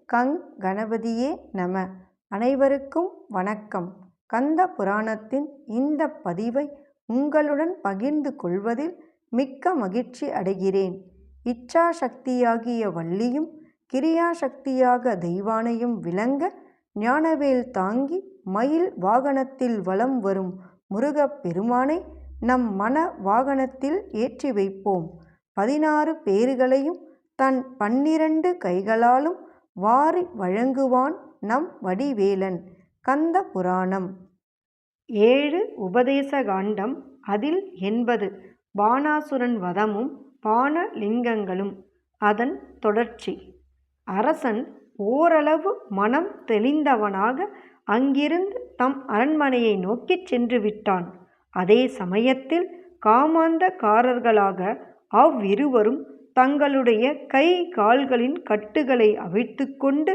கங் கணபதியே நம. அனைவருக்கும் வணக்கம். கந்த புராணத்தின் இந்த பதிவை உங்களுடன் பகிர்ந்து கொள்வதில் மிக்க மகிழ்ச்சி அடைகிறேன். இச்சாசக்தியாகிய வள்ளியும் கிரியாசக்தியாக தெய்வானையும் விளங்க ஞானவேல் தாங்கி மயில் வாகனத்தில் வலம் வரும் முருகப் பெருமானை நம் மன வாகனத்தில் ஏற்றி வைப்போம். 16 பேறுகளையும் தன் 12 கைகளாலும் வாரி வழங்குவான் நம் வடிவேலன். கந்த புராணம் 7 உபதேச காண்டம். அதில் 80 பானாசுரன் வதமும் பானலிங்கங்களும். அதன் தொடர்ச்சி. அரசன் ஓரளவு மனம் தெளிந்தவனாக அங்கிருந்து தம் அரண்மனையை நோக்கிச் சென்று விட்டான். அதே சமயத்தில் காமாந்தக்காரர்களாக அவ்விருவரும் தங்களுடைய கை கால்களின் கட்டுகளை அவிழ்த்து கொண்டு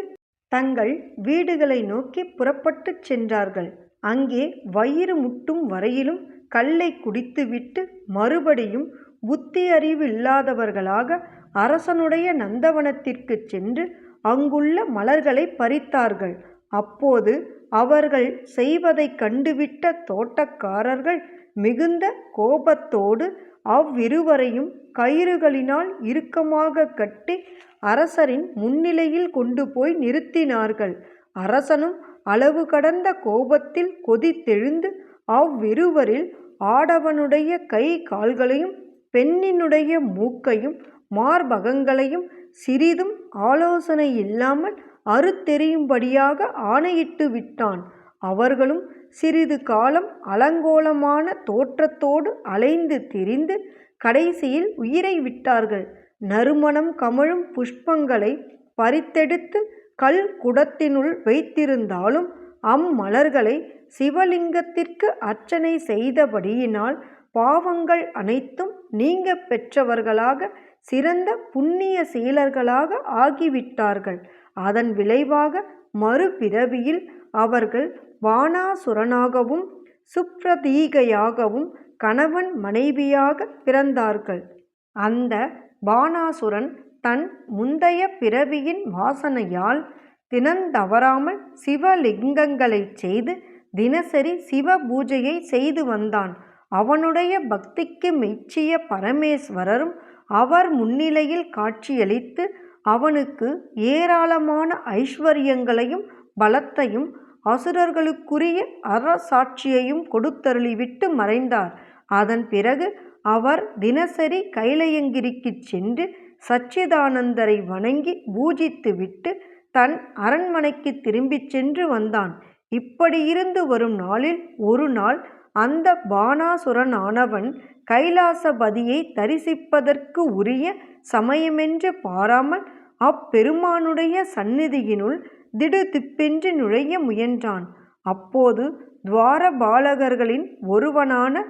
தங்கள் வீடுகளை நோக்கி புறப்பட்டுச் சென்றார்கள். அங்கே வயிறு முட்டும் வரையிலும் கல்லை குடித்துவிட்டு மறுபடியும் புத்தி அறிவு இல்லாதவர்களாக அரசனுடைய நந்தவனத்திற்கு சென்று அங்குள்ள மலர்களை பறித்தார்கள். அப்போது அவர்கள் செய்வதைக் கண்டுவிட்ட தோட்டக்காரர்கள் மிகுந்த கோபத்தோடு அவ்விருவரையும் கயிறுகளினால் இறுக்கமாக கட்டி அரசரின் முன்னிலையில் கொண்டு போய் நிறுத்தினார்கள். அரசனும் அளவு கடந்த கோபத்தில் கொதித்தெழுந்து அவ்விருவரில் ஆடவனுடைய கை கால்களையும் பெண்ணினுடைய மூக்கையும் மார்பகங்களையும் சிறிதும் ஆலோசனை இல்லாமல் அறுத்தெறியும்படியாக ஆணையிட்டு விட்டான். அவர்களும் சிறிது காலம் அலங்கோலமான தோற்றத்தோடு அலைந்து திரிந்து கடைசியில் உயிரை விட்டார்கள். நறுமணம் கமழும் புஷ்பங்களை பறித்தெடுத்து கல் குடத்தினுள் வைத்திருந்தாலும் அம்மலர்களை சிவலிங்கத்திற்கு அர்ச்சனை செய்தபடியினால் பாவங்கள் அனைத்தும் நீங்க பெற்றவர்களாக சிறந்த புண்ணிய சீலர்களாக ஆகிவிட்டார்கள். அதன் விளைவாக மறுபிறவியில் அவர்கள் பானாசுரனாகவும் சுப்ரதீகையாகவும் கணவன் மனைவியாக பிறந்தார்கள். அந்த பானாசுரன் தன் முந்தைய பிறவியின் வாசனையால் தினந்தவறாமல் சிவலிங்கங்களை செய்து தினசரி சிவ பூஜையை செய்து வந்தான். அவனுடைய பக்திக்கு மெச்சிய பரமேஸ்வரரும் அவர் முன்னிலையில் காட்சியளித்து அவனுக்கு ஏராளமான ஐஸ்வர்யங்களையும் பலத்தையும் அசுரர்களுக்குரிய அரசாட்சியையும் கொடுத்தருளிவிட்டு மறைந்தார். அதன் பிறகு அவர் தினசரி கைலையங்கிரிக்கு சென்று சச்சிதானந்தரை வணங்கி பூஜித்துவிட்டு தன் அரண்மனைக்கு திரும்பிச் சென்று வந்தான். இப்படியிருந்து வரும் நாளில் ஒரு நாள் அந்த பானாசுரனானவன் கைலாசபதியை தரிசிப்பதற்கு உரிய சமயமென்று பாராமல் அப்பெருமானுடைய சந்நிதியினுள் திடுதிப்பென்று நுழைய முயன்றான். அப்போது துவாரபாலகர்களின் ஒருவனான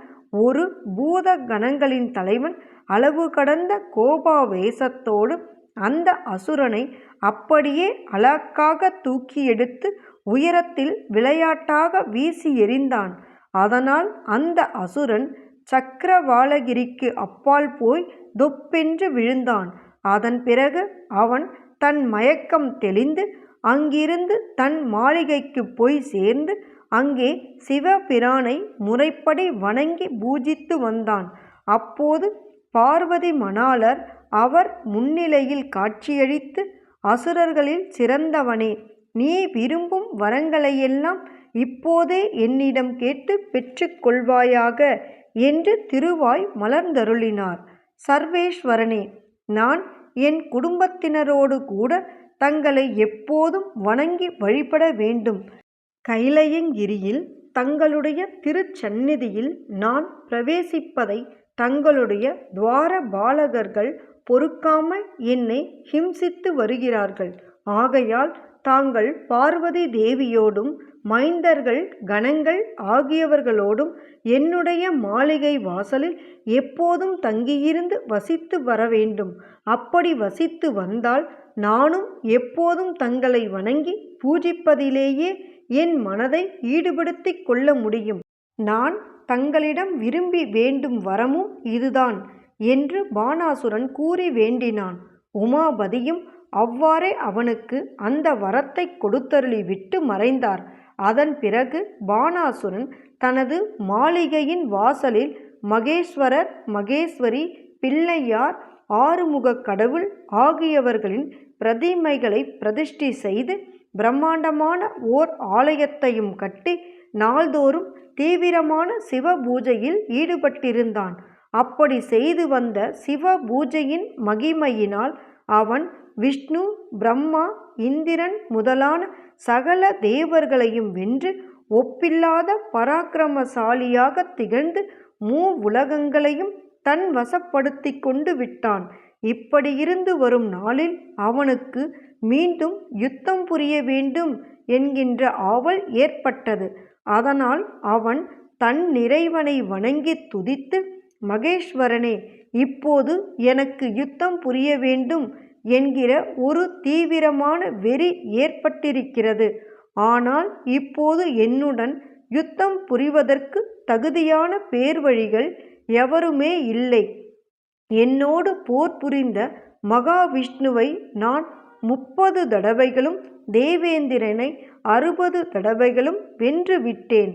ஒரு பூத கணங்களின் தலைவன் அளவு கடந்த கோபாவேசத்தோடு அந்த அசுரனை அப்படியே அலக்காக தூக்கி எடுத்து உயரத்தில் விளையாட்டாக வீசி எறிந்தான். அதனால் அந்த அசுரன் சக்கரவாளகிரிக்கு அப்பால் போய் தொப்பென்று விழுந்தான். அதன் பிறகு அவன் தன் மயக்கம் தெளிந்து அங்கிருந்து தன் மாளிகைக்கு போய் சேர்ந்து அங்கே சிவபிரானை முறைப்படி வணங்கி பூஜித்து வந்தான். அப்போது பார்வதி மணாளர் அவர் முன்னிலையில் காட்சியளித்து, அசுரர்களில் சிறந்தவனே, நீ விரும்பும் வரங்களையெல்லாம் இப்போதே என்னிடம் கேட்டு பெற்றுக்கொள்வாயாக என்று திருவாய் மலர்ந்தருளினார். சர்வேஸ்வரனே, நான் என் குடும்பத்தினரோடு கூட தங்களை எப்போதும் வணங்கி வழிபட வேண்டும். கைலையங்கிரியில் தங்களுடைய திருச்சந்நிதியில் நான் பிரவேசிப்பதை தங்களுடைய துவாரபாலகர்கள் பொறுக்காமல் என்னை ஹிம்சித்து வருகிறார்கள். ஆகையால் தாங்கள் பார்வதி தேவியோடும் மைந்தர்கள் கணங்கள் ஆகியவர்களோடும் என்னுடைய மாளிகை வாசலில் எப்போதும் தங்கியிருந்து வசித்து வர வேண்டும். அப்படி வசித்து வந்தால் நானும் எப்போதும் தங்களை வணங்கி பூஜிப்பதிலேயே என் மனதை ஈடுபடுத்தி கொள்ள முடியும். நான் தங்களிடம் விரும்பி வேண்டும் வரமும் இதுதான் என்று பானாசுரன் கூறி வேண்டினான். உமாபதியும் அவ்வாறே அவனுக்கு அந்த வரத்தை கொடுத்தருளி விட்டு மறைந்தார். அதன் பிறகு பானாசுரன் தனது மாளிகையின் வாசலில் மகேஸ்வரர், மகேஸ்வரி, பிள்ளையார், ஆறுமுகக் கடவுள் ஆகியவர்களின் பிரதிமைகளை பிரதிஷ்டை செய்து பிரம்மாண்டமான ஓர் ஆலயத்தையும் கட்டி நாள்தோறும் தீவிரமான சிவ பூஜையில் ஈடுபட்டிருந்தான். அப்படி செய்து வந்த சிவ பூஜையின் மகிமையினால் அவன் விஷ்ணு, பிரம்மா, இந்திரன் முதலான சகல தேவர்களையும் வென்று ஒப்பில்லாத பராக்கிரமசாலியாக திகழ்ந்து உலகங்களையும் தன் வசப்படுத்தி கொண்டு விட்டான். இப்படியிருந்து வரும் நாளில் அவனுக்கு மீண்டும் யுத்தம் புரிய வேண்டும் என்கின்ற ஆவல் ஏற்பட்டது. அதனால் அவன் தன் இறைவனை வணங்கி துதித்து, மகேஸ்வரனே, இப்போது எனக்கு யுத்தம் புரிய வேண்டும் என்கிற ஒரு தீவிரமான வெறி ஏற்பட்டிருக்கிறது. ஆனால் இப்போது என்னுடன் யுத்தம் புரிவதற்கு தகுதியான பேர்வழிகள் எவருமே இல்லை. என்னோடு போர் புரிந்த மகாவிஷ்ணுவை நான் 30 தடவைகளும் தேவேந்திரனை 60 தடவைகளும் வென்று விட்டேன்.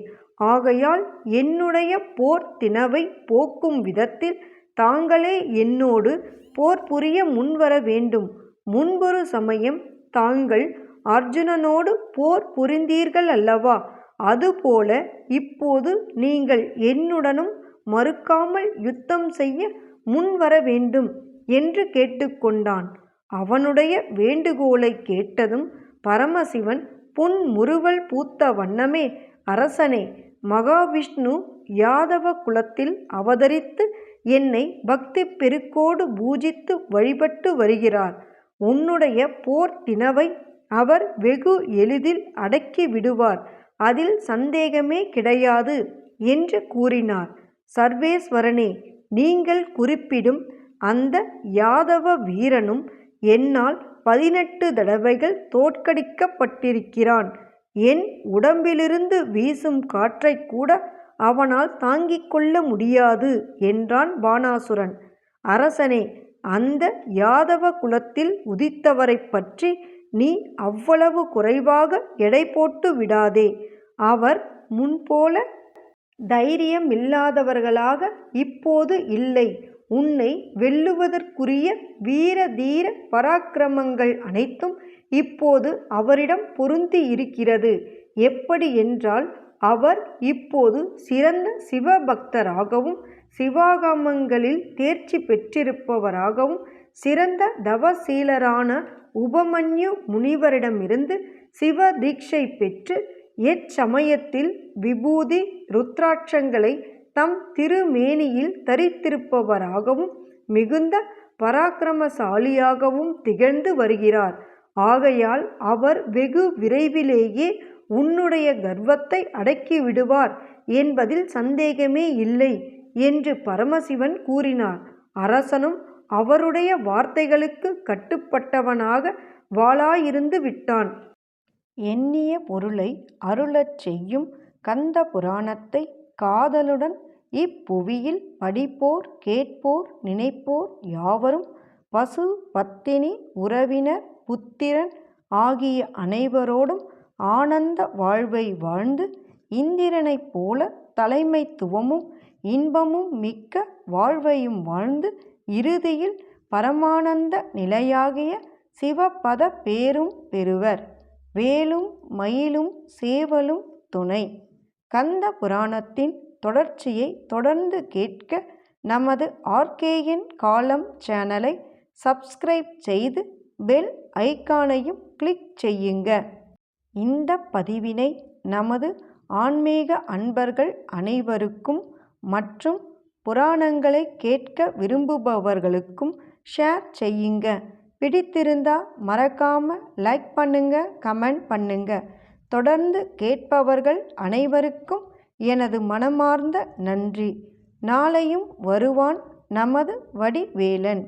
ஆகையால் என்னுடைய போர் தினவை போக்கும் விதத்தில் தாங்களே என்னோடு போர் புரிய முன்வர வேண்டும். முன்பொரு சமயம் தாங்கள் அர்ஜுனனோடு போர் புரிந்தீர்கள் அல்லவா? அதுபோல இப்போது நீங்கள் என்னுடனும் மறுக்காமல் யுத்தம் செய்ய முன்வர வேண்டும் என்று கேட்டுக்கொண்டான். அவனுடைய வேண்டுகோளை கேட்டதும் பரமசிவன் புன்முறுவல் பூத்த வண்ணமே, அரசனே, மகாவிஷ்ணு யாதவ குலத்தில் அவதரித்து என்னை பக்தி பெருக்கோடு பூஜித்து வழிபட்டு வருகிறார். உன்னுடைய போர் தினவை அவர் வெகு எளிதில் அடக்கி விடுவார், அதில் சந்தேகமே கிடையாது என்று கூறினார். சர்வேஸ்வரனே, நீங்கள் குறிப்பிடும் அந்த யாதவ வீரனும் என்னால் 18 தடவைகள் தோற்கடிக்கப்பட்டிருக்கிறான். என் உடம்பிலிருந்து வீசும் காற்றை கூட அவனால் தாங்கிக் கொள்ள முடியாது என்றான் பானாசுரன். அரசனே, அந்த யாதவ குலத்தில் உதித்தவரை பற்றி நீ அவ்வளவு குறைவாக எடை போட்டு விடாதே. அவர் முன்போல தைரியமில்லாதவர்களாக இப்போது இல்லை. உன்னை வெல்லுவதற்குரிய வீர தீர பராக்கிரமங்கள் அனைத்தும் இப்போது அவரிடம் பொருந்தி இருக்கிறது. எப்படி என்றால், அவர் இப்போது சிறந்த சிவபக்தராகவும் சிவாகமங்களில் தேர்ச்சி பெற்றிருப்பவராகவும் சிறந்த தவசீலரான உபமன்யு முனிவரிடமிருந்து சிவ தீட்சை பெற்று எச்சமயத்தில் விபூதி ருத்ராட்சங்களை தம் திருமேனியில் தரித்திருப்பவராகவும் மிகுந்த பராக்கிரமசாலியாகவும் திகழ்ந்து வருகிறார். ஆகையால் அவர் வெகு விரைவிலேயே உன்னுடைய கர்வத்தை அடக்கிவிடுவார் என்பதில் சந்தேகமே இல்லை என்று பரமசிவன் கூறினார். அரசனும் அவருடைய வார்த்தைகளுக்கு கட்டுப்பட்டவனாக வாளாயிருந்து விட்டான். எண்ணிய பொருளை அருளச் செய்யும் கந்த புராணத்தை காதலுடன் இப்புவியில் படிப்போர், கேட்போர், நினைப்போர் யாவரும் பசு, பத்தினி, உறவினர், புத்திரன் ஆகிய அனைவரோடும் ஆனந்த வாழ்வை வாழ்ந்து இந்திரனைப் போல தலைமைத்துவமும் இன்பமும் மிக்க வாழ்வையும் வாழ்ந்து இறுதியில் பரமானந்த நிலையாகிய சிவபத பேரும் பெறுவர். வேலும் மயிலும் சேவலும் துணை. கந்த புராணத்தின் தொடர்ச்சியை தொடர்ந்து கேட்க நமது ஆர்கேஎன் காலம் சேனலை சப்ஸ்கிரைப் செய்து பெல் ஐகானையும் கிளிக் செய்யுங்க. இந்த பதிவினை நமது ஆன்மீக அன்பர்கள் அனைவருக்கும் மற்றும் புராணங்களை கேட்க விரும்புபவர்களுக்கும் ஷேர் செய்யுங்க. பிடித்திருந்தா மறக்காம லைக் பண்ணுங்க, கமெண்ட் பண்ணுங்க. தொடர்ந்து கேட்பவர்கள் அனைவருக்கும் எனது மனமார்ந்த நன்றி. நாளையும் வருவான் நமது வடிவேலன்.